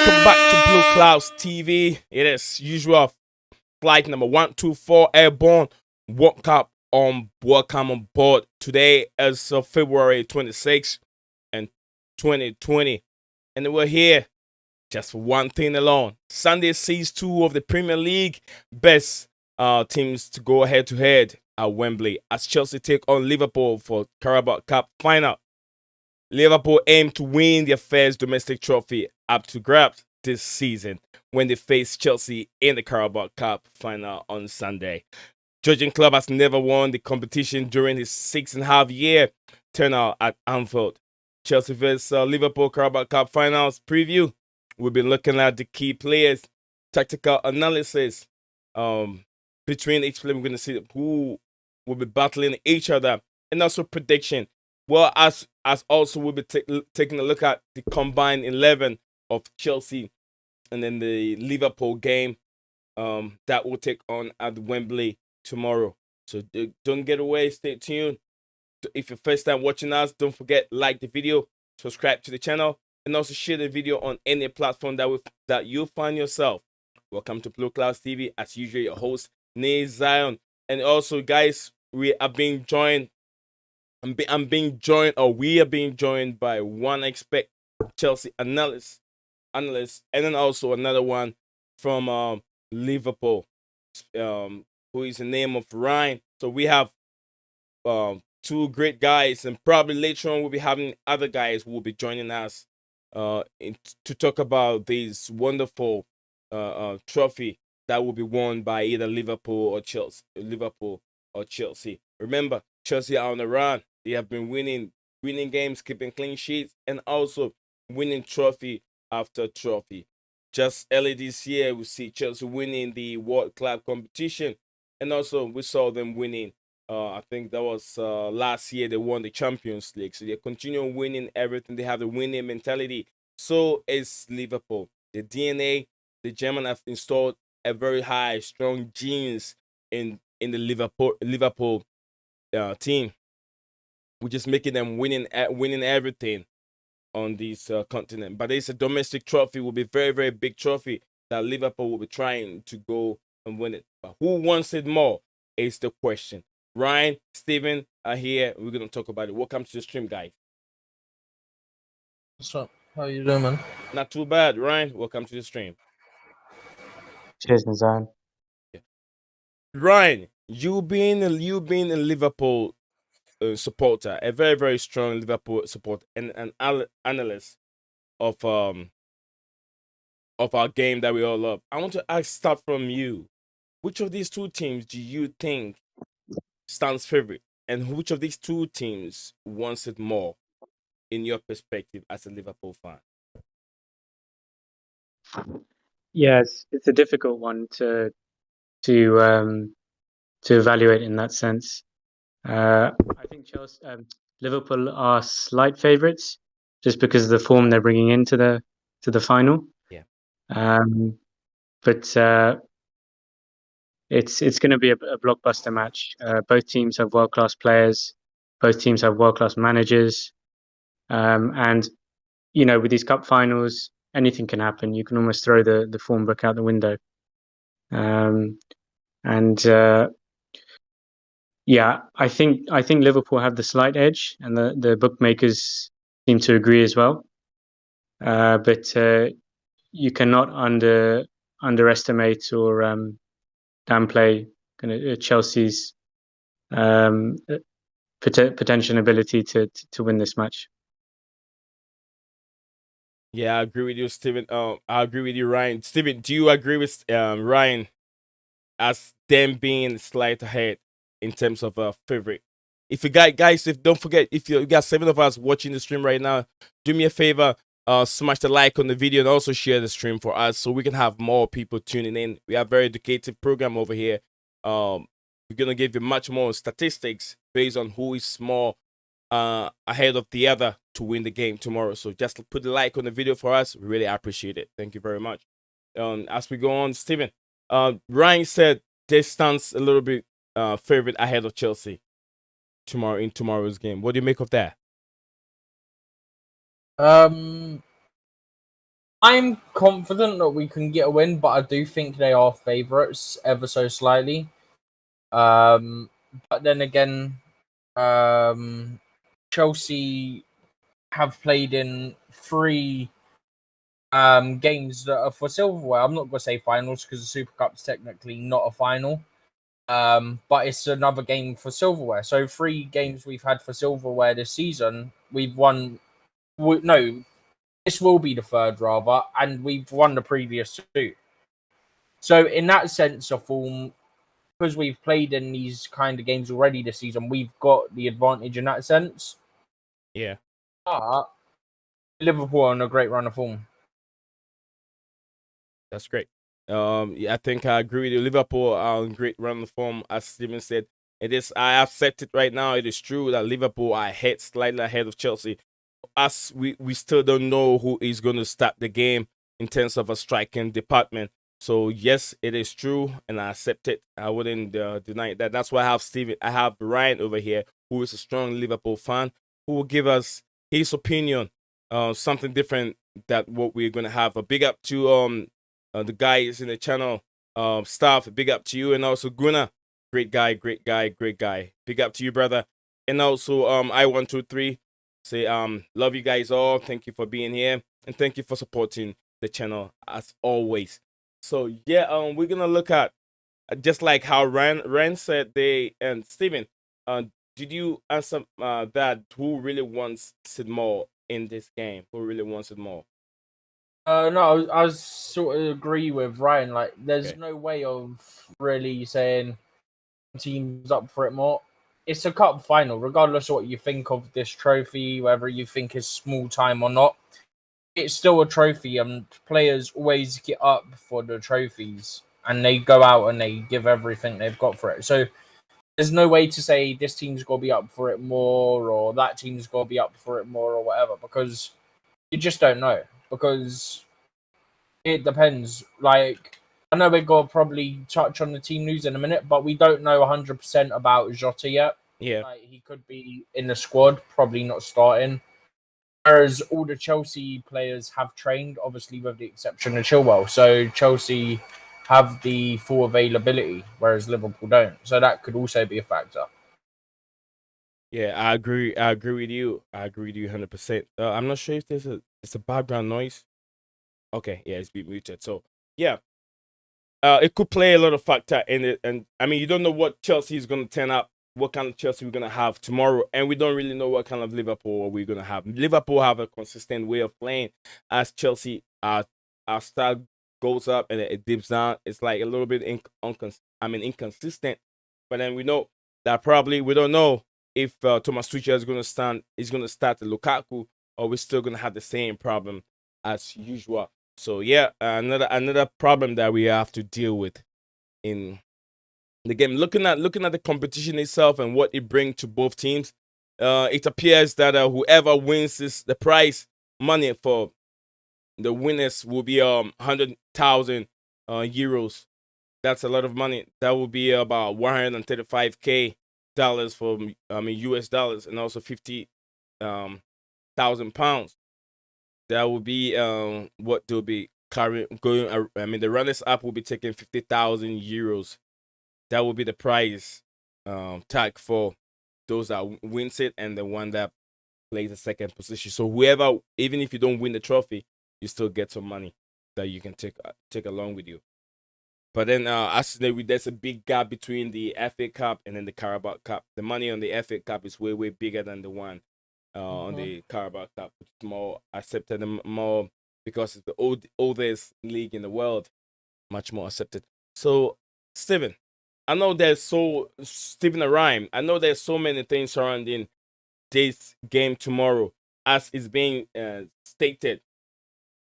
Welcome back to Blue Clouds TV. It is usual flight number 124 Airborne. Welcome on board. Today is February 26th and 2020. And we're here just for one thing alone. Sunday sees two of the Premier League best teams to go head to head at Wembley as Chelsea take on Liverpool for Carabao Cup Final. Liverpool aim to win their first domestic trophy up to grabs this season when they face Chelsea in the Carabao Cup Final on Sunday. Jürgen Klopp has never won the competition during his 6.5-year turnout at Anfield. Chelsea vs Liverpool Carabao Cup Finals preview. We'll be looking at the key players, tactical analysis between each player. We're going to see who will be battling each other, and also prediction. Well, as also we'll be taking a look at the combined 11 of Chelsea and then the Liverpool game that will take on at Wembley tomorrow. So don't get away. Stay tuned. If you're first time watching us, don't forget like the video, subscribe to the channel, and also share the video on any platform that you find yourself. Welcome to Blue Clouds TV. As usual, your host Nay Zion, and also guys, we are being joined. We are being joined by one expert Chelsea analyst, and then also another one from Liverpool, who is the name of Ryan. So we have two great guys, and probably later on we'll be having other guys who will be joining us to talk about this wonderful trophy that will be won by either Liverpool or Chelsea. Remember, Chelsea are on the run. They have been winning games, keeping clean sheets, and also winning trophy after trophy. Just early this year, we see Chelsea winning the World Club competition, and also we saw them winning. I think that was last year they won the Champions League. So they continue winning everything. They have the winning mentality. So is Liverpool. The DNA, the German have installed a very high, strong genes in the Liverpool team, which is making them winning everything on this continent. But it's a domestic trophy, will be very, very big trophy that Liverpool will be trying to go and win it. But who wants it more is the question. Ryan, Steven are here. We're going to talk about it. Welcome to the stream, guys. What's up? How you doing, man? Not too bad. Ryan, welcome to the stream. Cheers, Nazan. Yeah. Ryan, you being a Liverpool supporter, a very, very strong Liverpool supporter, and an analyst of our game that we all love. I want to start from you. Which of these two teams do you think stands favorite, and which of these two teams wants it more, in your perspective as a Liverpool fan? Yes, it's a difficult one to evaluate in that sense. I think Liverpool are slight favourites just because of the form they're bringing into the final. Yeah. But it's going to be a blockbuster match. Both teams have world-class players. Both teams have world-class managers. And you know, with these cup finals, anything can happen. You can almost throw the form book out the window. Yeah, I think Liverpool have the slight edge, and the bookmakers seem to agree as well. But you cannot underestimate or downplay kind of Chelsea's potential ability to win this match. Yeah, I agree with you, Steven. I agree with you, Ryan. Steven, do you agree with Ryan as them being slight ahead in terms of favorite? If you guys, don't forget, if you got 7 of us watching the stream right now, do me a favor, smash the like on the video and also share the stream for us so we can have more people tuning in. We have a very educative program over here. We're gonna give you much more statistics based on who is more ahead of the other to win the game tomorrow. So just put the like on the video for us. We really appreciate it. Thank you very much. As we go on, Steven, Ryan said this stands a little bit favorite ahead of Chelsea in tomorrow's game. What do you make of that? I'm confident that we can get a win, but I do think they are favourites ever so slightly. But then again, Chelsea have played in 3 games that are for silverware. I'm not going to say finals because the Super Cup's technically not a final. But it's another game for silverware. So 3 games we've had for silverware this season, we've won. No, this will be the 3rd rather, and we've won the previous 2. So in that sense of form, because we've played in these kind of games already this season, we've got the advantage in that sense. Yeah. But Liverpool are on a great run of form. That's great. Yeah, I think I agree with you. Liverpool are on great run of form, as Steven said. It is. I accept it right now. It is true that Liverpool are slightly ahead of Chelsea. Us, we still don't know who is going to start the game in terms of a striking department. So yes, it is true, and I accept it. I wouldn't deny that. That's why I have Steven. I have Ryan over here, who is a strong Liverpool fan, who will give us his opinion, something different that what we're gonna have. A big up to the guys in the channel, staff. Big up to you, and also Gunnar. Great guy, great guy, great guy. Big up to you, brother. And also I123 say love you guys all. Thank you for being here, and thank you for supporting the channel as always. So yeah, we're gonna look at just like how Ran said they and Steven, did you answer that who really wants it more in this game? Who really wants it more? No, I was sort of agree with Ryan. Like, there's Okay. no way of really saying teams up for it more. It's a cup final, regardless of what you think of this trophy, whether you think it's small time or not. It's still a trophy, and players always get up for the trophies, and they go out and they give everything they've got for it. So there's no way to say this team's got to be up for it more, or that team's got to be up for it more, or whatever, because you just don't know. Because it depends. Like, I know we're going to probably touch on the team news in a minute, but we don't know 100% about Jota yet. Yeah. Like, he could be in the squad, probably not starting. Whereas all the Chelsea players have trained, obviously with the exception of Chilwell. So Chelsea have the full availability, whereas Liverpool don't. So that could also be a factor. Yeah, I agree. I agree with you. I agree with you 100%. I'm not sure if it's a background noise. Okay, yeah, it's been muted. So yeah, it could play a lot of factor in it, and I mean, you don't know what Chelsea is going to turn up, what kind of Chelsea we're going to have tomorrow, and we don't really know what kind of Liverpool we're going to have. Liverpool have a consistent way of playing, as Chelsea, our style goes up and it dips down. It's like a little bit inconsistent, but then we know that probably we don't know if Thomas Tuchel is going to start the Lukaku, or we're still going to have the same problem as usual. So yeah, another problem that we have to deal with in the game. Looking at the competition itself and what it brings to both teams, it appears that whoever wins the prize money for the winners will be 100,000 euros. That's a lot of money. That will be about 135k dollars for US dollars, and also 50,000 pounds. That will be what they'll be carrying going. I mean, the runners up will be taking 50,000 euros. That will be the prize tag for those that wins it, and the one that plays the second position. So whoever, even if you don't win the trophy, you still get some money that you can take along with you. But then, there's a big gap between the FA Cup and then the Carabao Cup. The money on the FA Cup is way bigger than the one on the Carabao Cup, which is more accepted and more because it's the oldest league in the world, much more accepted. So, Steven, I know Steven Rhyme. I know there's so many things surrounding this game tomorrow, as is being stated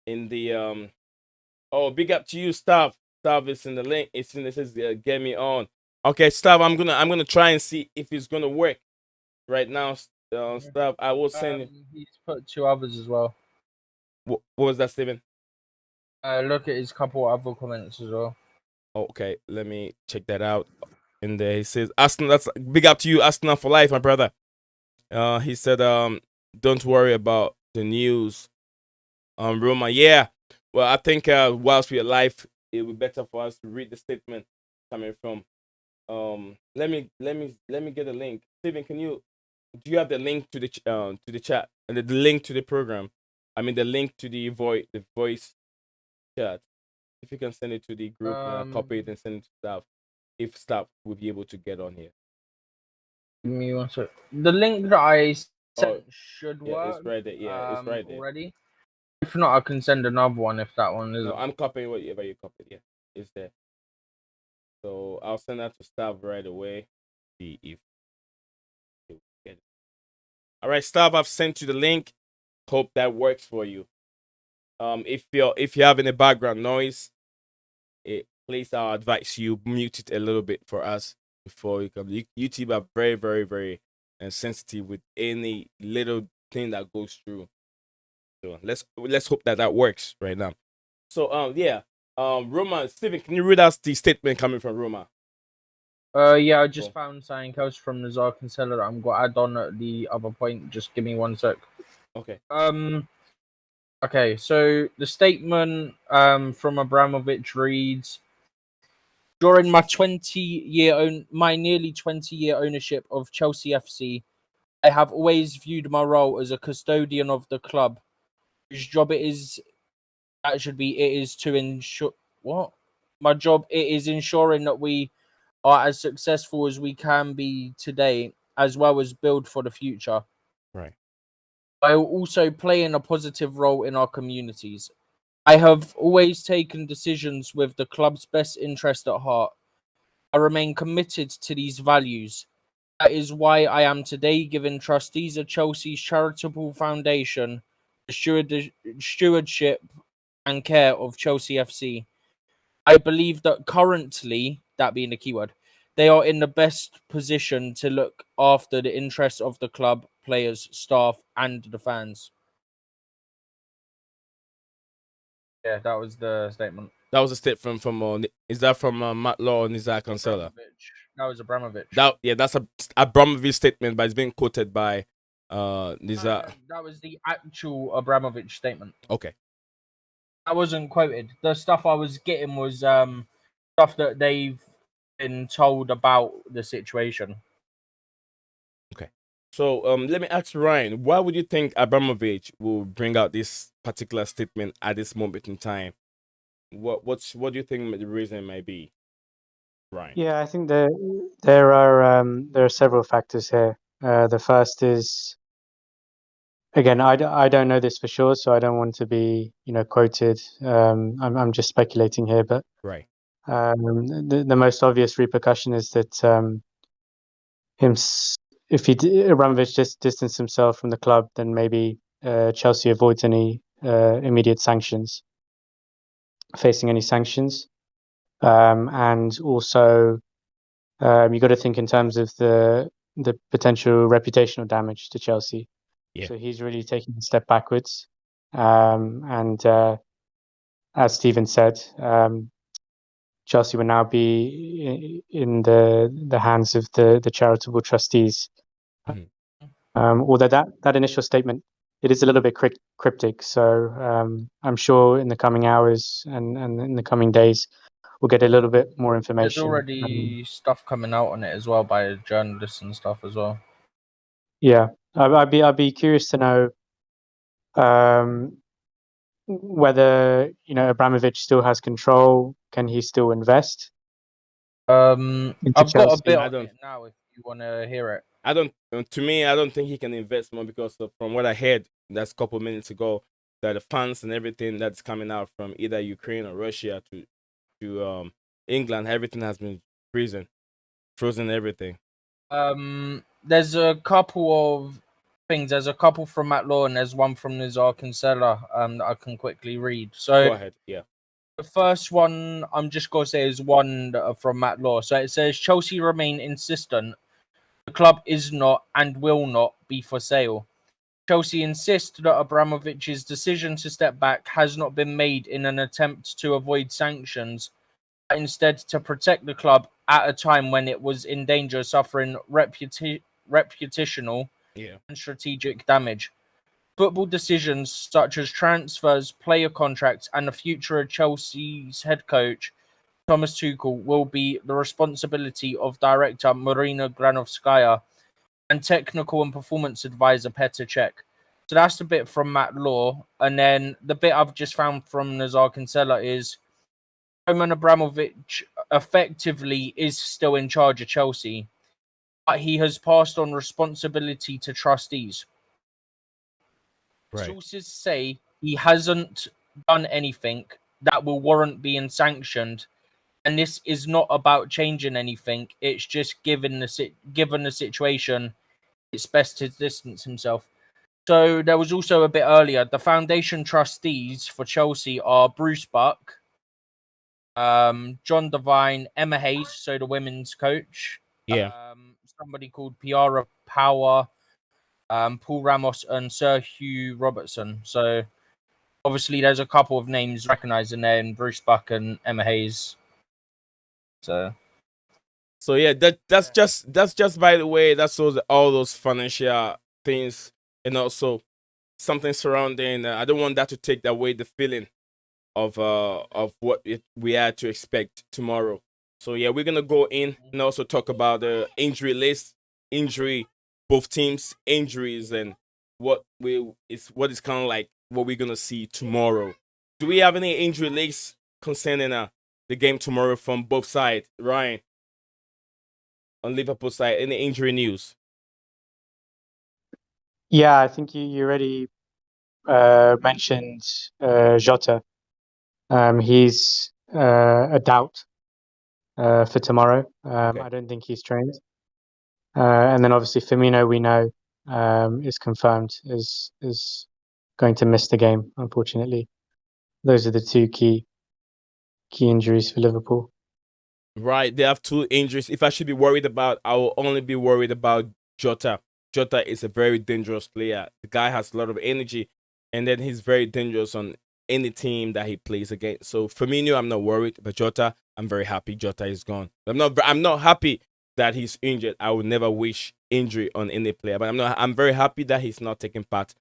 in the Oh, big up to you, Stav. Stav is in the link. It says get me on. Okay, Stav, I'm gonna try and see if it's gonna work right now. Stav, I will send you. He's put 2 others as well. What was that, Steven? Look at his couple other comments as well. Okay, let me check that out. And there he says, Aston, that's big up to you, Aston for life, my brother. He said, don't worry about the news. Roma, yeah. Well, I think whilst we're live, it would be better for us to read the statement coming from. Let me get a link. Steven, do you have the link to the chat and the link to the program? I mean the link to the voice chat. If you can send it to the group and I'll copy it and send it to staff. If staff will be able to get on here. Give me one sec. The link that I sent should Yeah, work. it's right there. Yeah, it's right there. Already. If not, I can send another one if that one isn't. No, I'm copying whatever you copied. Yeah, it's there. So I'll send that to staff right away. See if they will get it. All right, staff. I've sent you the link. Hope that works for you. If you have any background noise, please I'll advise you mute it a little bit for us before you come. YouTube are very, very, very sensitive with any little thing that goes through. So let's hope that works right now. So Roma, Steven, can you read us the statement coming from Roma? Yeah, I just found something else from Nazar Cancelo that I'm going to add on at the other point. Just give me one sec. Okay. Okay, so the statement from Abramovich reads: during my nearly 20-year ownership of Chelsea FC, I have always viewed my role as a custodian of the club, whose job it is to ensure my job it is ensuring that we are as successful as we can be today, as well as build for the future. Right. I will also play in a positive role in our communities. I have always taken decisions with the club's best interest at heart. I remain committed to these values. That is why I am today giving trustees of Chelsea's charitable foundation the stewardship and care of Chelsea FC. I believe that currently, that being the keyword, they are in the best position to look after the interests of the club, players, staff, and the fans. Yeah, that was the statement. That was a statement from is that from Matt Law and Isaac Cancelo? That was Abramovich. That's a Abramovich statement, but it's been quoted by Nizar. That was the actual Abramovich statement. Okay. I wasn't quoted. The stuff I was getting was stuff that they've been told about the situation. Okay. So let me ask Ryan, why would you think Abramovich will bring out this particular statement at this moment in time? What do you think the reason might be, Ryan? Yeah, I think there are several factors here. The first is, again, I don't know this for sure, so I don't want to be quoted. I'm just speculating here, but Right. the most obvious repercussion is that Abramovich just distanced himself from the club, then maybe Chelsea avoids any immediate facing any sanctions. And also, you got to think in terms of the potential reputational damage to Chelsea. Yeah. So he's really taking a step backwards. And as Stephen said, Chelsea will now be in the hands of the charitable trustees. Mm-hmm. Although that initial statement, it is a little bit cryptic. So I'm sure in the coming hours and in the coming days, we'll get a little bit more information. There's already stuff coming out on it as well by journalists and stuff as well. Yeah, I'd be curious to know whether Abramovich still has control. Can he still invest? I've got Chelsea? a bit on it now if you want to hear it. To me, I don't think he can invest more because from what I heard that's a couple minutes ago, that the funds and everything that's coming out from either Ukraine or Russia to England, everything has been frozen everything. There's a couple of things. There's a couple from Matt Law and there's one from Nazar Cancelo that I can quickly read. So go ahead. Yeah. The first one I'm just going to say is one from Matt Law. So it says Chelsea remain insistent the club is not and will not be for sale. Chelsea insist that Abramovich's decision to step back has not been made in an attempt to avoid sanctions, but instead to protect the club at a time when it was in danger of suffering reputational and strategic damage. Football decisions such as transfers, player contracts, and the future of Chelsea's head coach, Thomas Tuchel, will be the responsibility of director Marina Granovskaya and technical and performance advisor Petr Cech. So that's the bit from Matt Law. And then the bit I've just found from Nazar Kinsella is Roman Abramovich effectively is still in charge of Chelsea, but he has passed on responsibility to trustees. Right. Sources say he hasn't done anything that will warrant being sanctioned, and this is not about changing anything. It's just given the situation, it's best to distance himself. So there was also a bit earlier. The foundation trustees for Chelsea are Bruce Buck, John Devine, Emma Hayes, so the women's coach. Yeah. Somebody called Piara Power, Paul Ramos, and Sir Hugh Robertson. So obviously there's a couple of names recognised in there, in Bruce Buck and Emma Hayes. So yeah, that's just by the way, that's all those financial things, and also something surrounding. I don't want that to take away the feeling of what we had to expect tomorrow. So yeah, we're gonna go in and also talk about the injury list, both teams injuries, and what is kind of like what we're gonna see tomorrow. Do we have any injury lists concerning the game tomorrow from both sides, Ryan? On Liverpool side, any injury news? Yeah, I think you already mentioned Jota. He's a doubt for tomorrow. Okay. I don't think he's trained. And then obviously Firmino, we know, is confirmed is going to miss the game, unfortunately. Those are the two key injuries for Liverpool. Right, they have two injuries. If I should be worried about, I will only be worried about Jota. Jota is a very dangerous player. The guy has a lot of energy, and then he's very dangerous on any team that he plays against. So Firmino, I'm not worried, but Jota, I'm very happy Jota is gone. I'm not happy that he's injured. I would never wish injury on any player, but I'm very happy that he's not taking part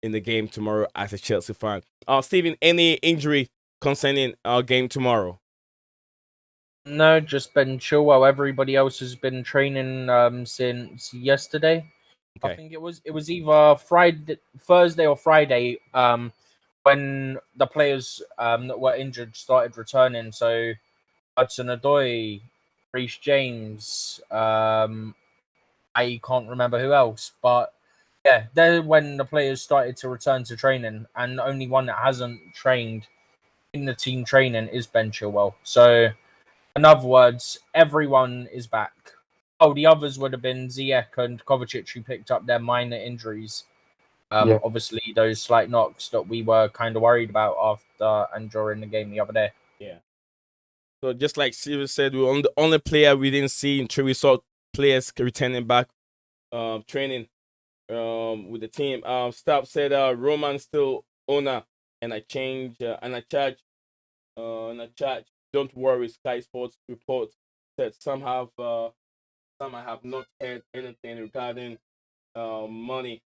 in the game tomorrow as a Chelsea fan. Steven, any injury concerning our game tomorrow? no, just been chill while everybody else has been training since yesterday. Okay. I think it was either Thursday or Friday when the players that were injured started returning. So Hudson-Odoi, Reece James, I can't remember who else, but yeah, they're when the players started to return to training, and the only one that hasn't trained in the team training is Ben Chilwell. So, in other words, everyone is back. Oh, the others would have been Ziyech and Kovacic, who picked up their minor injuries. Yeah. Obviously, those slight knocks that we were kind of worried about after and during the game the other day. Yeah. So just like Steven said, we were the only player we didn't see until we saw players returning back, training with the team. Staff said Roman still owner, and I change and I charge Don't worry, Sky Sports report said some I have not heard anything regarding money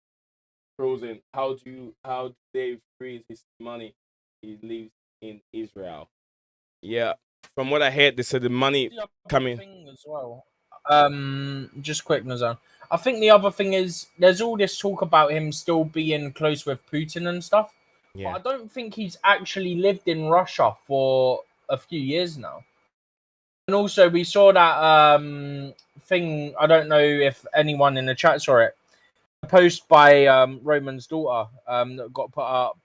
frozen. How do they freeze his money? He lives in Israel. Yeah, from what I heard, they said the money The other coming. thing as well. Just quick, Nazan. I think the other thing is there's all this talk about him still being close with Putin and stuff. Yeah, But I don't think he's actually lived in Russia for a few years now. And also, we saw that thing. I don't know if anyone in the chat saw it. A post by Roman's daughter that got put up.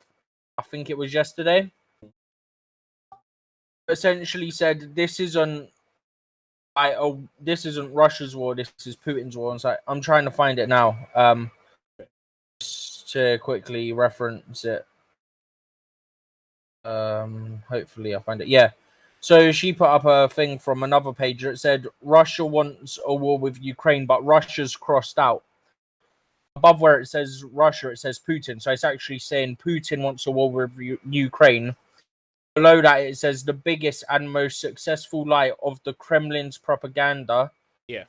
I think it was yesterday. Essentially said this isn't Russia's war. This is Putin's war. And so I'm trying to find it now. Just to quickly reference it. Hopefully I find it. Yeah. So she put up a thing from another page that said Russia wants a war with Ukraine, but Russia's crossed out. Above where it says Russia, it says Putin. So it's actually saying Putin wants a war with Ukraine. Below that, it says the biggest and most successful lie of the Kremlin's propaganda. Yeah.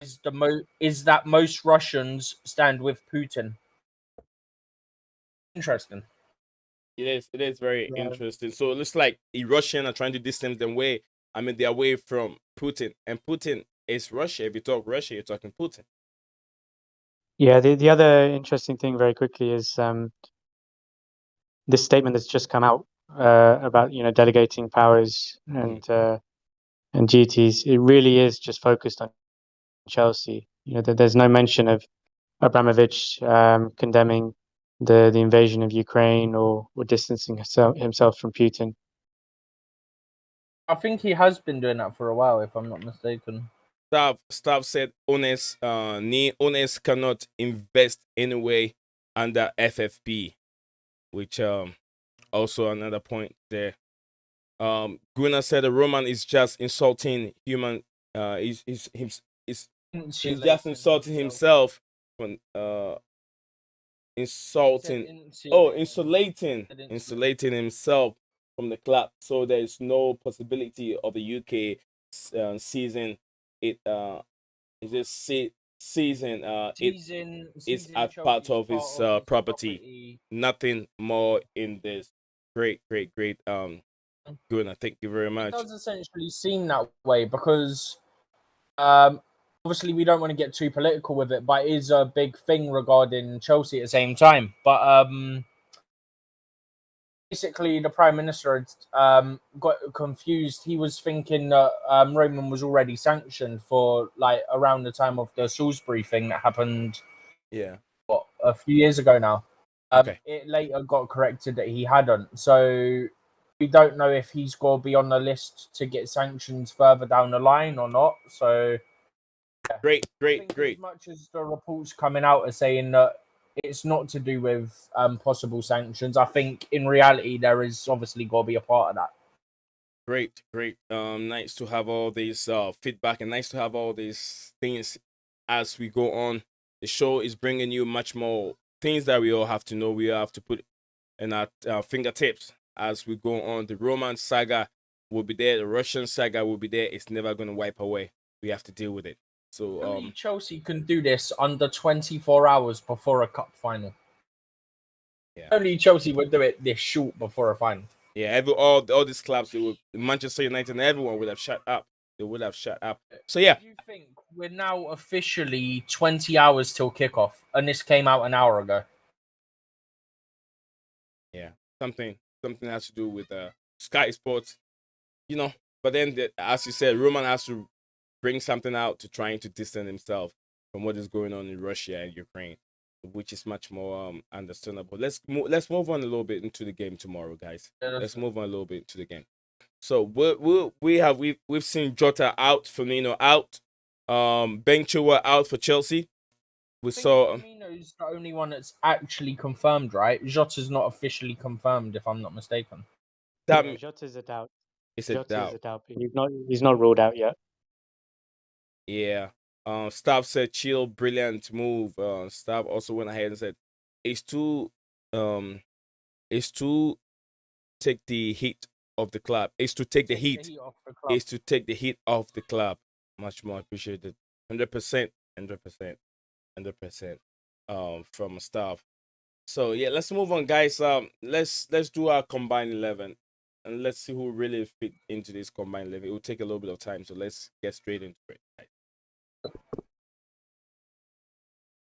Is that most Russians stand with Putin. Interesting. It is very Yeah. interesting. So it looks like the Russian are trying to distance them away. I mean, they're away from Putin, and Putin is Russia. If you talk Russia, you're talking Putin. Yeah, the other interesting thing very quickly is this statement that's just come out about delegating powers and duties. It really is just focused on Chelsea. There's no mention of Abramovich condemning the invasion of Ukraine or distancing himself from Putin. I think he has been doing that for a while, if I'm not mistaken. Staff said owners cannot invest anyway under FFP, which also another point there. Gunnar said the Roman is just insulting human. He's just insulting himself when insulating himself from the club. So there is no possibility of the UK season. It is this season. It is as part of his property. Nothing more in this. Great. Gunnar, thank you very It much. does essentially seem that way because obviously we don't want to get too political with it, but it is a big thing regarding Chelsea at the same time. But basically, the Prime Minister had got confused. He was thinking that Roman was already sanctioned for like around the time of the Salisbury thing that happened. Yeah. A few years ago now. Okay. It later got corrected that he hadn't. So we don't know if he's going to be on the list to get sanctions further down the line or not. So Great. As much as the reports coming out are saying that it's not to do with possible sanctions, I think in reality there is obviously going to be a part of that. Great. Nice to have all these feedback and nice to have all these things as we go on. The show is bringing you much more things that we all have to know. We have to put in our fingertips as we go on. The Roman saga will be there. The Russian saga will be there. It's never going to wipe away. We have to deal with it. So only Chelsea can do this under 24 hours before a cup final. Yeah. Only Chelsea would do it this short before a final. Yeah, all these clubs, Manchester United and everyone would have shut up. They would have shut up. So yeah. Do you think we're now officially 20 hours till kickoff, and this came out an hour ago? Yeah, something has to do with Sky Sports, But then, as you said, Roman has to bring something out to trying to distance himself from what is going on in Russia and Ukraine, which is much more understandable. Let's move on a little bit into the game tomorrow, guys. Let's move on a little bit into the game. So we've seen Jota out, Firmino out, Ben Chilwell out for Chelsea. We saw Firmino's the only one that's actually confirmed, right? Jota's not officially confirmed, if I'm not mistaken. that Jota's a doubt. it's a doubt. But he's not ruled out yet. Yeah. Staff said chill, brilliant move. Staff also went ahead and said it's to take the heat of the club. It's to take the heat. It's to take the heat off the club. Much more appreciated. 100%. From staff. So yeah, let's move on, guys. Let's do our combined 11, and let's see who really fit into this combined 11. It will take a little bit of time, so let's get straight into it.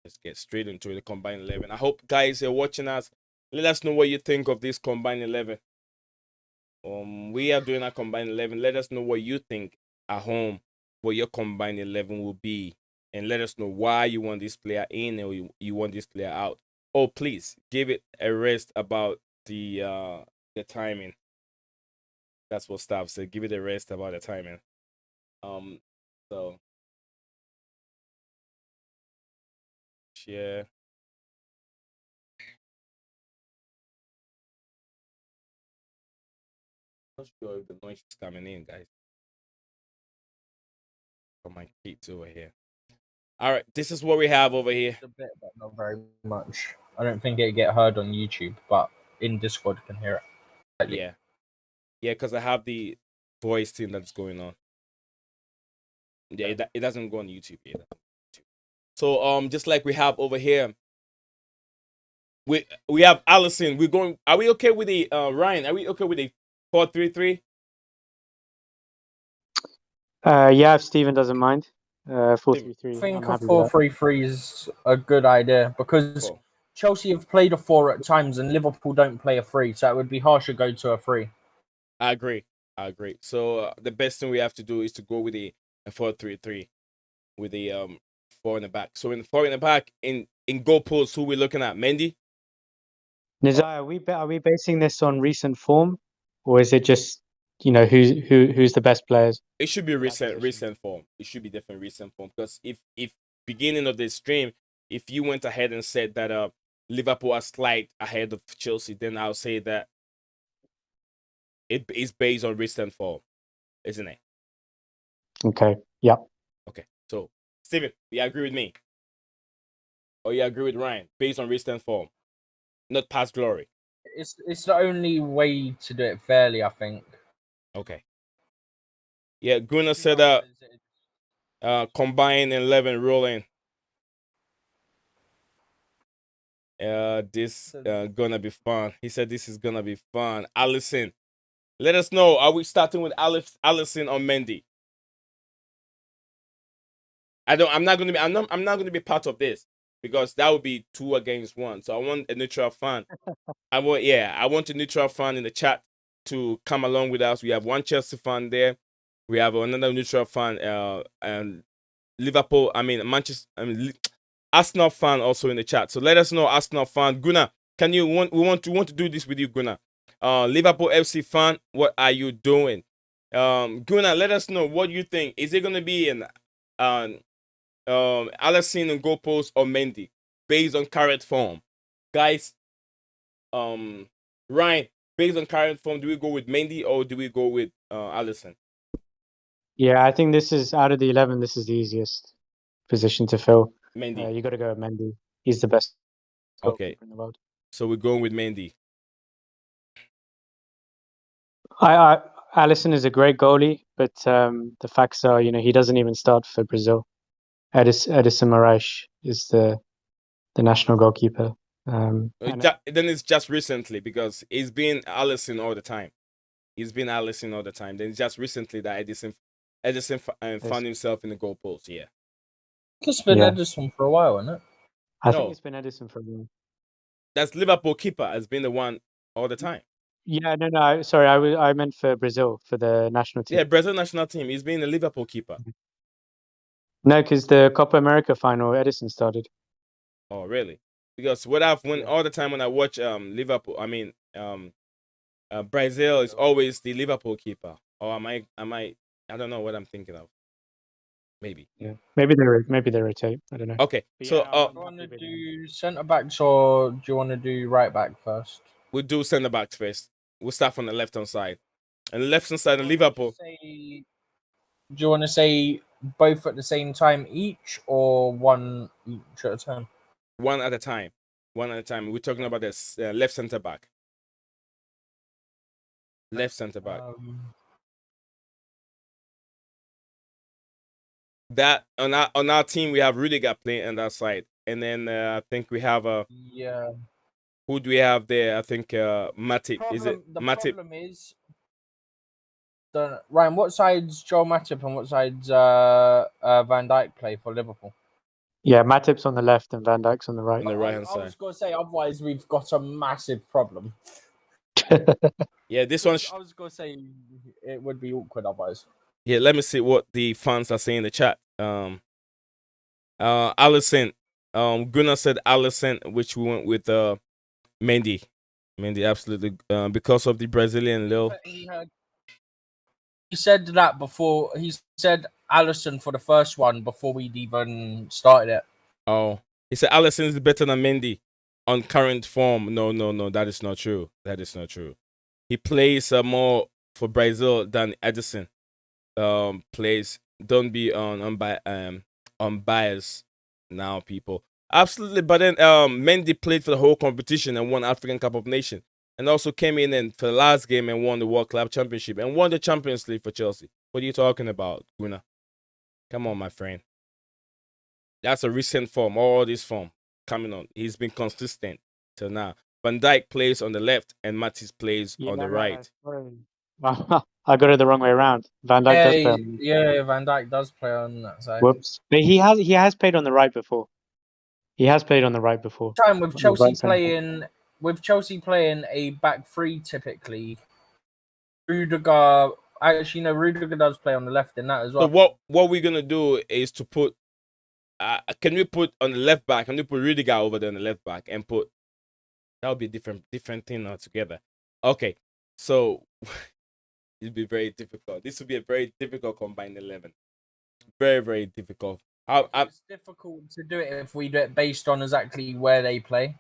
Let's get straight into the combined 11. I hope, guys, you're watching us. Let us know what you think of this combined 11. We are doing our combined 11. Let us know what you think at home, what your combined 11 will be, and let us know why you want this player in or you want this player out. Oh, please give it a rest about the timing. That's what staff said. Give it a rest about the timing. So share. Not sure if the noise is coming in, guys. From my kids over here. All right, this is what we have over here. A bit, but not very much. I don't think it get heard on YouTube, but in Discord you can hear it. Yeah, because I have the voice thing that's going on. Yeah, it doesn't go on YouTube either. So just like we have over here, we have Allison. We're going. Are we okay with the Ryan? Are we okay with the 4-3-3? Yeah, if Steven doesn't mind. 4-3-3. I think I'm a happy with that. 4-3-3 is a good idea because Cool. Chelsea have played a 4 at times and Liverpool don't play a 3, so it would be harsh to go to a 3. I agree. So the best thing we have to do is to go with a 4-3-3 with the 4 in the back. So in the 4 in the back in goal post, who we looking at? Mendy. Nizar, are we basing this on recent form, or is it just who's the best players? It should be in that position? recent form. It should be different recent form because if beginning of the stream, if you went ahead and said that Liverpool are slight ahead of Chelsea, then I'll say that it is based on recent form, isn't it? Okay. Yeah. Okay. So Steven, you agree with me? Or you agree with Ryan? Based on recent form, not past glory. It's the only way to do it fairly, I think. Okay. Yeah, Gunnar said combined 11 rolling. This gonna be fun. He said this is gonna be fun. Allison, let us know. Are we starting with Allison or Mendy? I'm not gonna be part of this because that would be 2 against 1. So I want a neutral fan. I want a neutral fan in the chat to come along with us. We have one Chelsea fan there. We have another neutral fan and Liverpool. Manchester. Arsenal fan also in the chat. So let us know, Arsenal fan. Gunnar, we want to do this with you, Gunnar. Liverpool FC fan, what are you doing? Gunnar, let us know what you think. Is it gonna be an Alisson and goalpost or Mendy based on current form, guys? Ryan, based on current form, do we go with Mendy or do we go with Alisson? Yeah, I think this is out of the 11. This is the easiest position to fill. Mendy. You got to go with Mendy. He's the best Okay. goalkeeper in the world. So we're going with Mendy. Alisson is a great goalie, but the facts are, he doesn't even start for Brazil. Edison Moraes is the national goalkeeper. Then it's just recently because it's been Alisson all the time. Then it's just recently that Edison found himself in the goalpost. Yeah. It's been Edison for a while, isn't it? I think it's been Edison for a while. That's Liverpool keeper has been the one all the time. Yeah, no. Sorry, I meant for Brazil, for the national team. Yeah, Brazil national team. He's been the Liverpool keeper. No, because the Copa America final, Edison started. Oh, really? Because all the time when I watch Liverpool, Brazil is always the Liverpool keeper. Or am I? I don't know what I'm thinking of. Maybe. Yeah. Maybe they rotate. I don't know. Okay. But so do you want to do centre backs or do you want to do right back first? We'll do centre backs first. We'll start from the left hand side. And the left hand side of Liverpool. Do you want to say both at the same time each or one each at a time? One at a time. We're talking about this left centre back. Left centre back. That on our team we have Rudiger playing on that side, and then I think we have Who do we have there? I think Matip. The Matip? problem is, Ryan, what side's Joel Matip and what side's Van Dijk play for Liverpool? Yeah, Matip's on the left and Van Dijk's on the right. On the right hand side. I was going to say, otherwise we've got a massive problem. Yeah, this one. I was going to say it would be awkward otherwise. Yeah, let me see what the fans are saying in the chat. Alisson. Gunnar said Alisson, which we went with Mendy. Mendy, absolutely. Because of the Brazilian Lil. He said that before. He said Alisson for the first one before we'd even started it. Oh, he said Alisson is better than Mendy on current form. No, that is not true. He plays more for Brazil than Edison plays. Don't be unbiased now, people. Absolutely, but then Mendy played for the whole competition and won African Cup of Nations, and also came in and for the last game and won the World Club Championship and won the Champions League for Chelsea. What are you talking about, Guna? Come on, my friend. That's a recent form. All this form coming on. He's been consistent. So now Van Dijk plays on the left and Mattis plays on the right. I got it the wrong way around. Van Dijk does play. Yeah, Van Dijk does play on that side. Whoops. But he has played on the right before. He has played on the right before. Time with On the Chelsea right centre. playing a back three typically. Rudiger, actually no, Rudiger does play on the left in that as well. So what we're gonna do is to put. Can we put on the left back? Can we put Rudiger over there on the left back and put? That would be different thing altogether. Okay, so it'll be very difficult. This will be a very difficult combined 11. Very, very difficult. It's difficult to do it if we do it based on exactly where they play.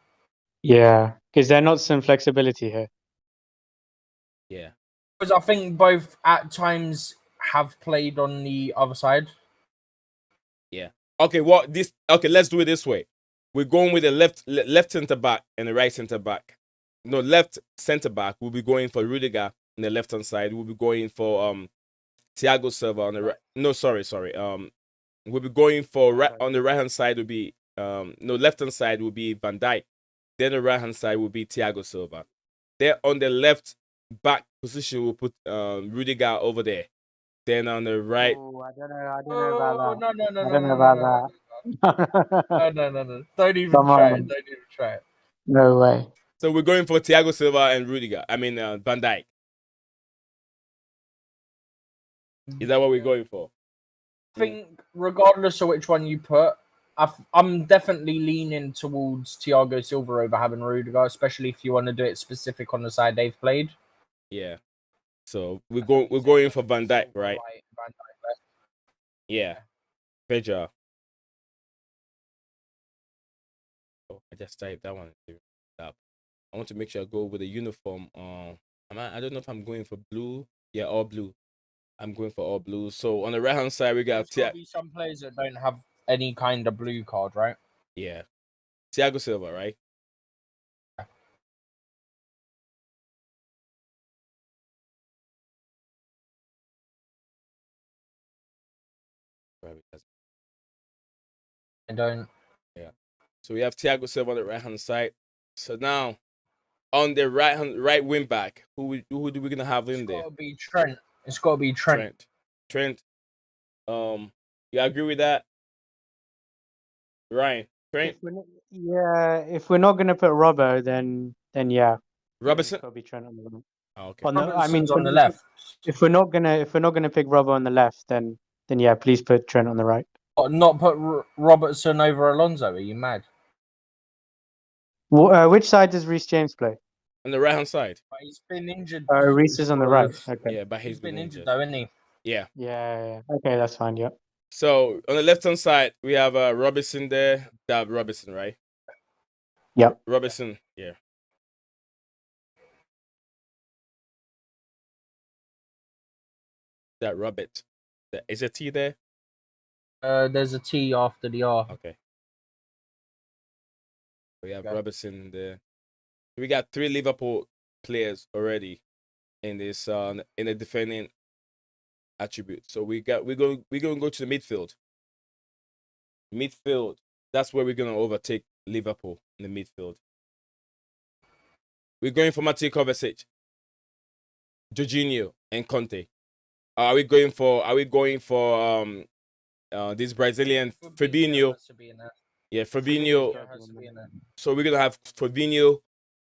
Yeah, because there's not some flexibility here. Yeah. Because I think both at times have played on the other side. Yeah. Okay. Okay. Let's do it this way. We're going with the left center back and the right center back. No, left center back. We'll be going for Rudiger on the left hand side. We'll be going for Thiago Silva on the right. No, sorry. We'll be going for on the right hand side will be left hand side will be Van Dijk. Then the right hand side will be Thiago Silva. There on the left back position we'll put Rudiger over there. Then on the right. Oh, I don't know about that. No. I don't know about that. No. Don't even Come try on. it. Don't even try it. No way. So we're going for Thiago Silva and Rudiger. I mean Van Dijk. Is that what we're going for? I think regardless of which one you put, I'm definitely leaning towards Thiago Silva over having Rudiger, especially if you want to do it specific on the side they've played. Yeah. So we're going for Van Dijk, right? Van Dijk left. Yeah. Good job. Oh, I just typed that one. I want to make sure I go with a uniform. I don't know if I'm going for blue. Yeah, all blue. I'm going for all blue. So on the right hand side we got There's probably some players that don't have any kind of blue card, right? Yeah. Thiago Silva, right? I don't. Yeah. So we have Thiago Silva on the right hand side. So now on the right wing back, who do we gonna have in there? It's got to be Trent. It's got to be Trent. Trent. You agree with that? Ryan, Trent. If we're not gonna put Robbo, then yeah. Robertson. It's got to be Trent on the right. Oh, okay. I mean, on the left. If we're not gonna pick Robbo on the left, then yeah, please put Trent on the right. What, not put Robertson over Alonso? Are you mad? Which side does Reece James play? On the right hand side. But he's been injured. Reece is on the right. Okay. Yeah, but he's been injured though, isn't he? Yeah. Yeah. Okay, that's fine. Yep. So on the left hand side, we have Robertson there. That Robertson, right? Yep. Robertson, yeah. That Robert. Is a T there? There's a T after the R. Okay. We have Robertson there. We got 3 Liverpool players already in this in the defending attribute. So we're gonna go to the midfield. Midfield. That's where we're gonna overtake Liverpool in the midfield. We're going for Mateo Kovacic, Jorginho, and Conte. Are we going for this Brazilian Fabinho? Yeah, Fabinho. So we're gonna have Fabinho,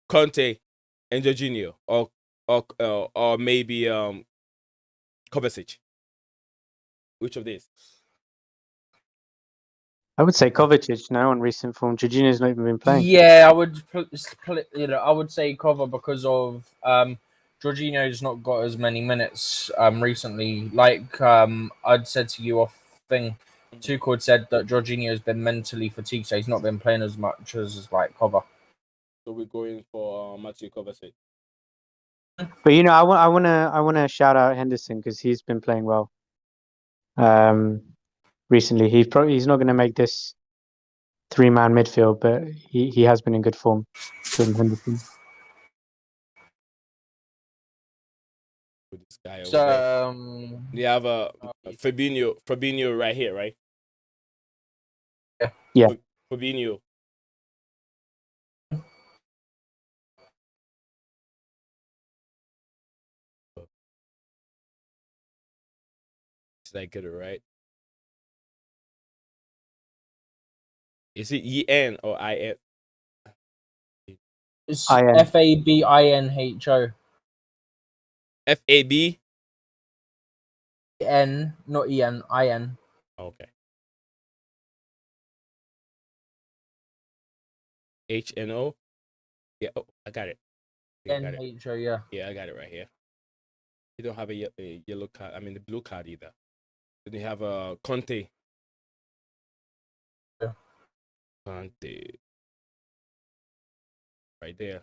Conte, and Jorginho, or maybe Kovacic. Which of these? I would say Kovacic now on recent form. Jorginho's not even been playing. Yeah, I would I would say cover because of Jorginho's not got as many minutes recently. Like I'd said to you off thing, Tuchel had said that Jorginho's been mentally fatigued, so he's not been playing as much as like cover. So we're going for Matthew Kovacic. But I want to shout out Henderson because he's been playing well. Recently, he's not going to make this 3-man midfield, but he has been in good form. Jordan Henderson. With this guy over So there. You have Fabinho right here, right? Yeah. Fabinho. Did I get it right? Is it EN or IN? It's IN. Fabinho. FAB? N, not En. In. Okay. HNO? Yeah, oh, I got it. I got it. Nho. Yeah. Yeah, I got it right here. You don't have a yellow card. I mean, the blue card either. Then you have a Conte. Yeah. Conte. Right there.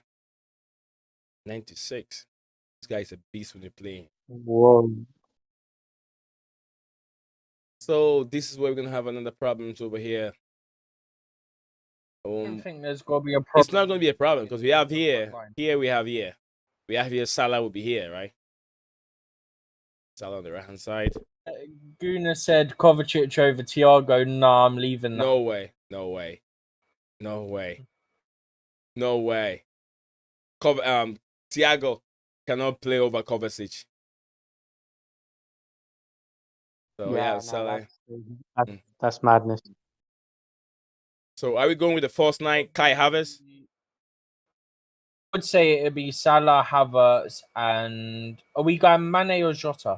96. This guy's a beast when you're playing. Whoa. So this is where we're gonna have another problems over here. I don't think there's got to be a problem. It's not gonna be a problem because we have here. Fine. Here we have here. We have here Salah will be here, right? Salah on the right hand side. Guna said Kovacic over Thiago. Nah, I'm leaving that. No way. No way. No way. No way. Thiago cannot play over Kovacic. So yeah, Salah. That's madness. So are we going with the false nine, Kai Havertz? I would say it'd be Salah, Havertz, and are we going Mane or Jota?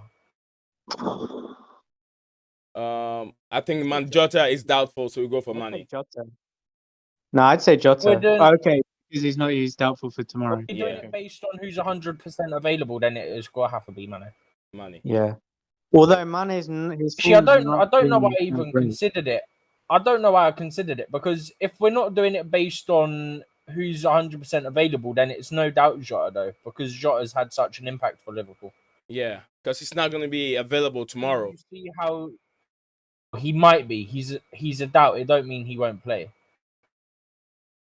I think Jota is doubtful, so we go for I'd Mane. say Jota. No, I'd say Jota. We're doing- Okay, because he's doubtful for tomorrow. If you're doing it based on who's 100% available, then it is going to have to be Mane. Mane. Yeah. Although Mane's his See, I don't form's know why not I even great. considered it. I don't know why I considered it because if we're not doing it based on who's 100% available, then it's no doubt Jota though, because Jota's had such an impact for Liverpool. Yeah, because he's not going to be available tomorrow. You see how he might be. He's a doubt. It don't mean he won't play.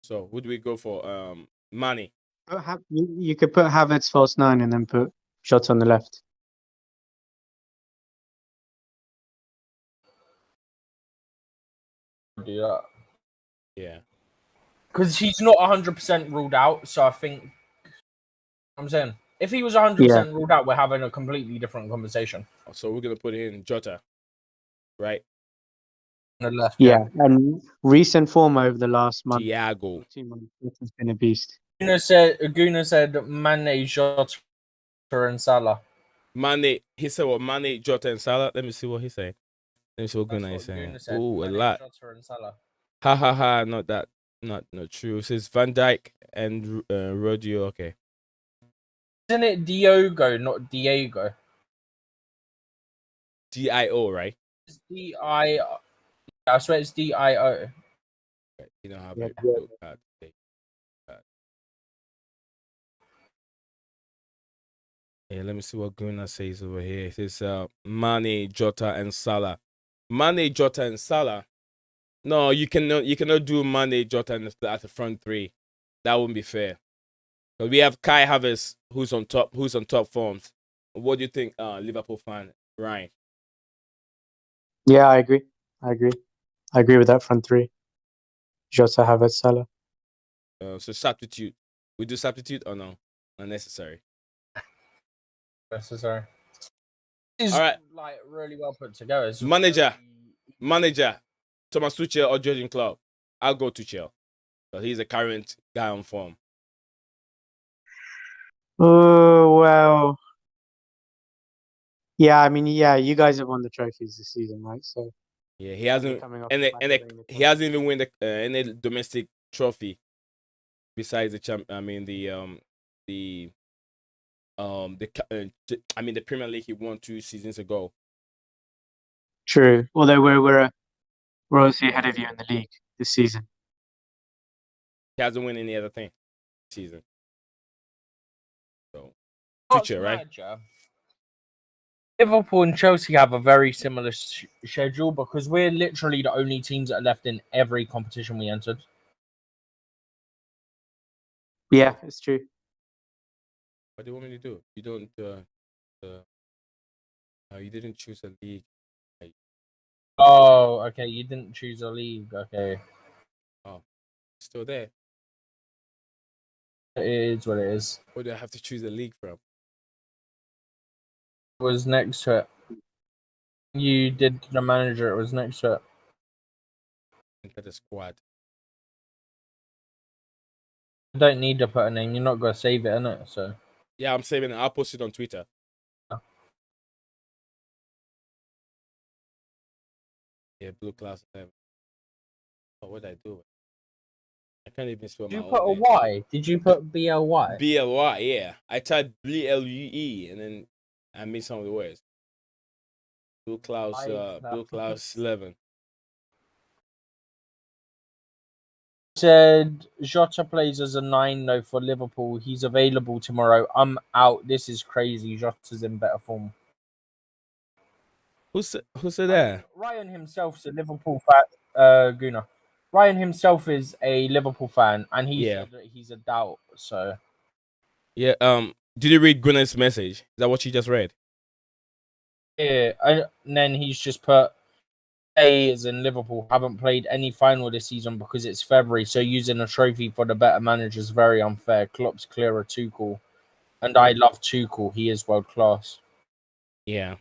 So who do we go for? Mane. You could put Havertz false nine and then put Jota on the left. Do that. Yeah. Because he's not 100% ruled out, so I think I'm saying if he was 100% ruled out, we're having a completely different conversation. So we're gonna put in Jota, right? On the left, yeah. And recent form over the last month. Thiago. 2 months, Jota's been a beast. Guna said Mane, Jota, and Salah. Mane. He said what? Mane, Jota, and Salah. Let me see what he's saying. Let me see what Gunnar is saying. Oh, a lot. Jota and Salah. Ha ha ha! Not that. Not true. It says Van Dijk and Rodrigo. Okay. Isn't it Diogo, not Diego? DIO, right? It's D-I... I swear it's D-I-O. Right. You don't have Yeah. a blue card. Okay. Yeah, let me see what Gunnar says over here. It says Mane, Jota, and Salah. Mane, Jota, and Salah. No, you cannot do Mane, Jota, and at the front three. That wouldn't be fair. But we have Kai Havertz, who's on top forms. What do you think, Liverpool fan Ryan? Yeah, I agree with that front three. Jota, Havertz, Salah. So substitute. We do substitute or no? Unnecessary. Necessary. It's All right. like really well put together. It's Manager, Thomas Tuchel or Jürgen Klopp? I'll go Tuchel. But he's the current guy on form. Oh well. Yeah, I mean, you guys have won the trophies this season, right? So yeah, he hasn't, he hasn't even won any domestic trophy besides the the Premier League he won 2 seasons ago. True. Although we're obviously ahead of you in the league this season. He hasn't won any other thing this season. So Tuchel, right? Liverpool and Chelsea have a very similar schedule because we're literally the only teams that are left in every competition we entered. Yeah, it's true. What do you want me to do? You don't. You didn't choose a league. Oh, okay. You didn't choose a league. Okay. Oh, still there. It is what it is. What do I have to choose a league from? It was next to it. You did the manager. It was next to it. Into the squad. You don't need to put a name. You're not gonna save it, innit? So Yeah, I'm saving it. I'll post it on Twitter. Yeah, Blue Clouds 11. Oh, what did I do? I can't even spell did my you put own a name. Y? Did you put BLY? BLY, yeah. I typed BLUE and then I missed some of the words. Blue Clouds 11. Said Jota plays as a 9 though for Liverpool. He's available tomorrow. I'm out. This is crazy. Jota's in better form. Who said that? Ryan himself's a Liverpool fan. Guna. Ryan himself is a Liverpool fan, and he Yeah. said that he's a doubt. So Yeah. Did you read Gunnar's message? Is that what you just read? yeah, and then he's just put A as in Liverpool haven't played any final this season because it's February. So using a trophy for the better manager is very unfair. Klopp's clearer Tuchel, and I love Tuchel. He is world class. Yeah.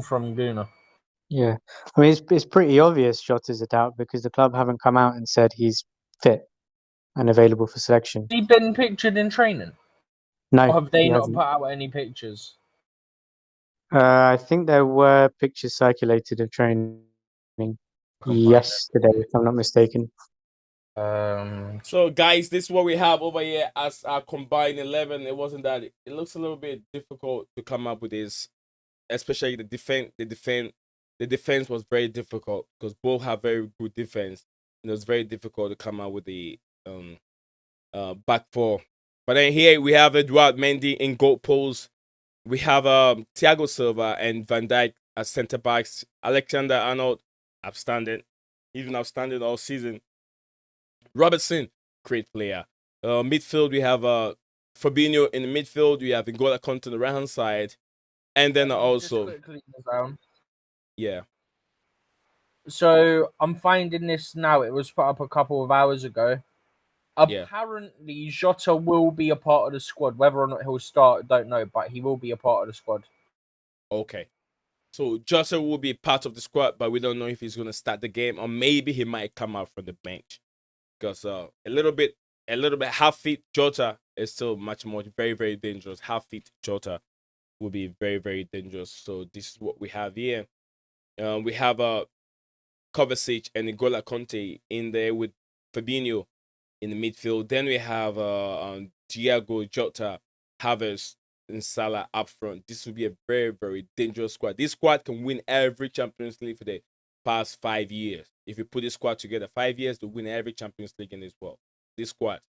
From Guna. Yeah, I mean it's pretty obvious Jota's a doubt because the club haven't come out and said he's fit and available for selection. Has he been pictured in training? No, Or have they he not hasn't. put out any pictures? I think there were pictures circulated of training yesterday, if I'm not mistaken. So guys, this is what we have over here as our combined 11. It wasn't that. It looks a little bit difficult to come up with this, especially the defense. The defense was very difficult because both have very good defense. And it was very difficult to come out with the back four. But then here we have Edouard Mendy in goal post. We have Thiago Silva and Van Dijk as centre backs. Alexander Arnold, outstanding. He's been outstanding all season. Robertson, great player. Midfield, we have Fabinho in the midfield. We have N'Golo Kanté on the right hand side, and then also, Just quickly, down. Yeah. So I'm finding this now. It was put up a couple of hours ago. Yeah. Apparently, Jota will be a part of the squad. Whether or not he'll start, don't know, but he will be a part of the squad. Okay. So Jota will be part of the squad, but we don't know if he's going to start the game, or maybe he might come out from the bench. Because a little bit half feet Jota is still much more very, very dangerous. Half feet Jota will be very, very dangerous. So this is what we have here. We have Kovacic and N'Golo Kanté in there with Fabinho in the midfield. Then we have Thiago, Jota, Havertz, and Salah up front. This will be a very, very dangerous squad. This squad can win every Champions League for the past 5 years. If you put this squad together, 5 years to win every Champions League in this world. This squad.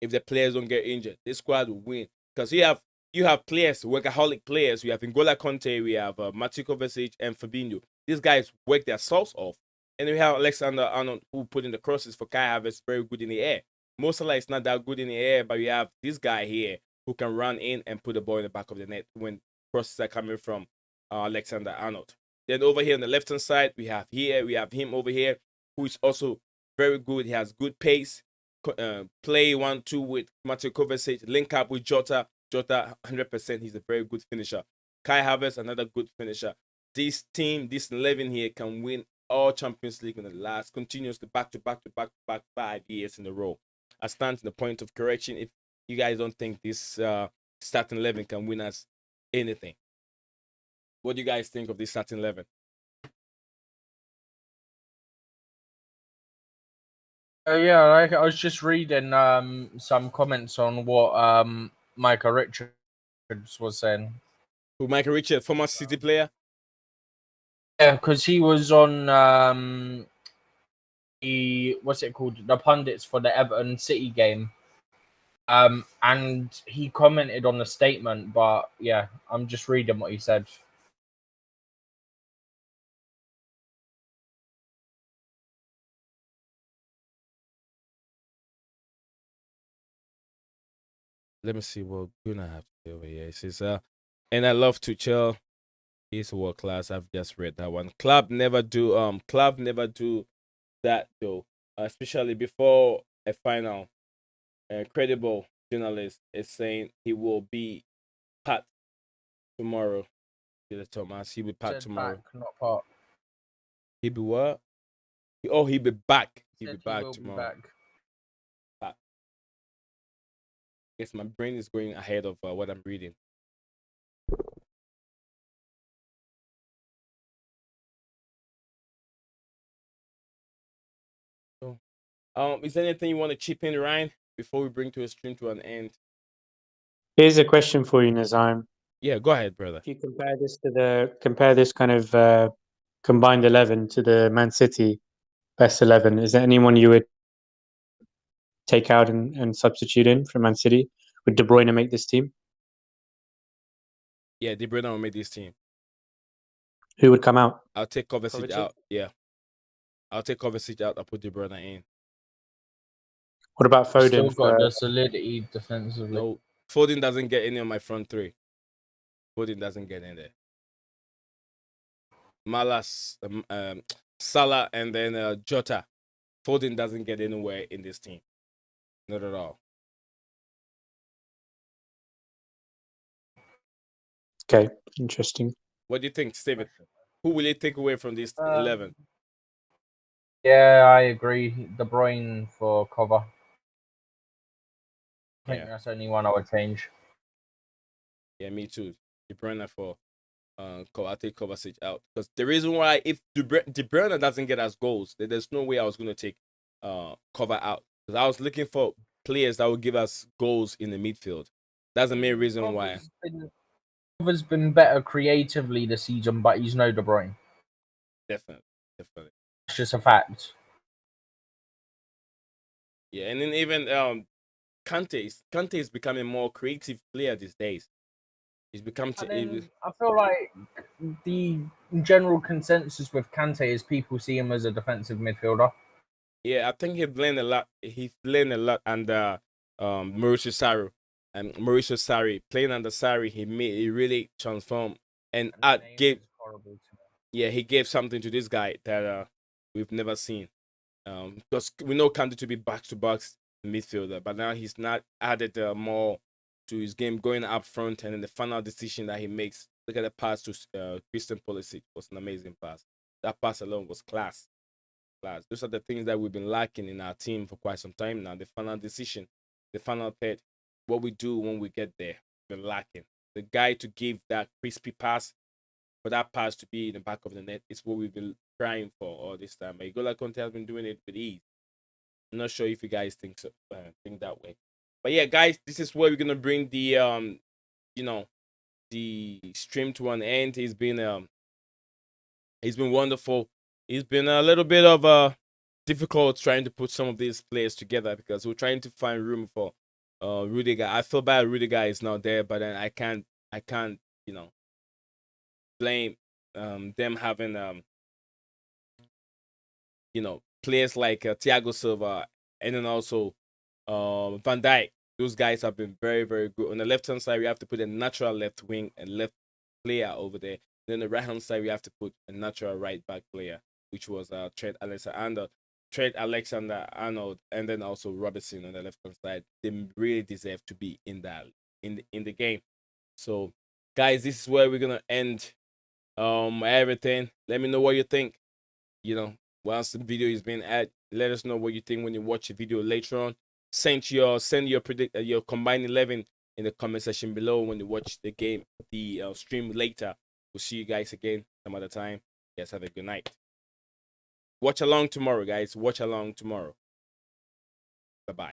If the players don't get injured, this squad will win. Because you have players, workaholic players. We have N'Golo Kanté, we have Mateo Kovacic, and Fabinho. These guys work their socks off. And we have Alexander Arnold, who put in the crosses for Kai Havertz, very good in the air. Mo Salah is not that good in the air, but we have this guy here who can run in and put the ball in the back of the net when crosses are coming from Alexander Arnold. Then over here on the left-hand side, we have him over here, who is also very good. He has good pace. Play 1-2 with Mateo Kovacic, link up with Jota. Jota, 100%, he's a very good finisher. Kai Havertz, another good finisher. This team, this 11 here, can win all Champions League in the last continuously back to back 5 years in a row. I stand to the point of correction if you guys don't think this starting 11 can win us anything. What do you guys think of this starting 11? Yeah, I was just reading some comments on what Micah Richards was saying. Who, Michael Richards, former City player? Yeah, because he was on what's it called? The pundits for the Everton City game. And he commented on the statement, but yeah, I'm just reading what he said. Let me see what Guna have to say over here. It says, and I love Tuchel. He's world class. I've just read that one. Club never do that though. Especially before a final. A credible journalist is saying he will be pat tomorrow. Yeah, Thomas. He'll be back Said tomorrow. back, not part. He'll be what? Oh, he'll be back. He'll be Said he back will tomorrow. be back. Guess my brain is going ahead of what I'm reading. So, is there anything you want to chip in, Ryan, before we bring to a stream to an end? Here's a question for you, Nazim. Yeah, go ahead, brother. If you compare this kind of combined 11 to the Man City best 11, is there anyone you would take out and substitute in for Man City? Would De Bruyne make this team? Yeah, De Bruyne will make this team. Who would come out? I'll take Kovacic Kovacic? out. Yeah, I'll take Kovacic out. I'll put De Bruyne in. What about Still Foden? got the solidity defensively. No, Foden doesn't get any of my front three. Foden doesn't get in there. Malas, Salah, and then Jota. Foden doesn't get anywhere in this team. Not at all. Okay, interesting. What do you think, Steven? Who will you take away from this 11? Yeah, I agree. De Bruyne for cover. I think that's the only one I would change. Yeah, me too. De Bruyne for I'll take Kovacic out, because the reason why, if De Bruyne doesn't get us goals, then there's no way I was going to take Cover out, because I was looking for players that would give us goals in the midfield. That's the main reason why. Cover's been better creatively this season, but he's no De Bruyne. Definitely. It's just a fact. Yeah, and then even Kante is becoming more creative player these days. He's become. I feel like the general consensus with Kante is people see him as a defensive midfielder. Yeah, I think he's learned a lot. He's learned a lot under Mauricio Sarri. And Mauricio Sarri, playing under Sarri, he really transformed and he gave something to this guy that we've never seen. Because we know Kante to be back-to-back midfielder, but now he's not added more to his game, going up front, and then the final decision that he makes. Look at the pass to Christian Pulisic. Was an amazing pass. That pass alone was class. Those are the things that we've been lacking in our team for quite some time now. The final decision, the final third, what we do when we get there, we're lacking. The guy to give that crispy pass, for that pass to be in the back of the net, is what we've been trying for all this time. Igola Conte has been doing it with ease. I'm not sure if you guys think that way. But yeah, guys, this is where we're gonna bring the the stream to an end. He's been wonderful. It's been a little bit of difficult trying to put some of these players together, because we're trying to find room for Rudiger. I feel bad Rudiger is not there, but then I can't blame them having players like Thiago Silva, and then also Van Dijk. Those guys have been very, very good. On the left-hand side, we have to put a natural left wing and left player over there. Then the right-hand side, we have to put a natural right-back player, which was Trent Alexander-Arnold, and then also Robertson on the left-hand side. They really deserve to be in the game. So, guys, this is where we're gonna end everything. Let me know what you think. Once the video is being added, let us know what you think when you watch the video later on. Send your combined 11 in the comment section below when you watch the stream later. We'll see you guys again some other time. Yes, have a good night. Watch along tomorrow, guys. Watch along tomorrow. Bye-bye.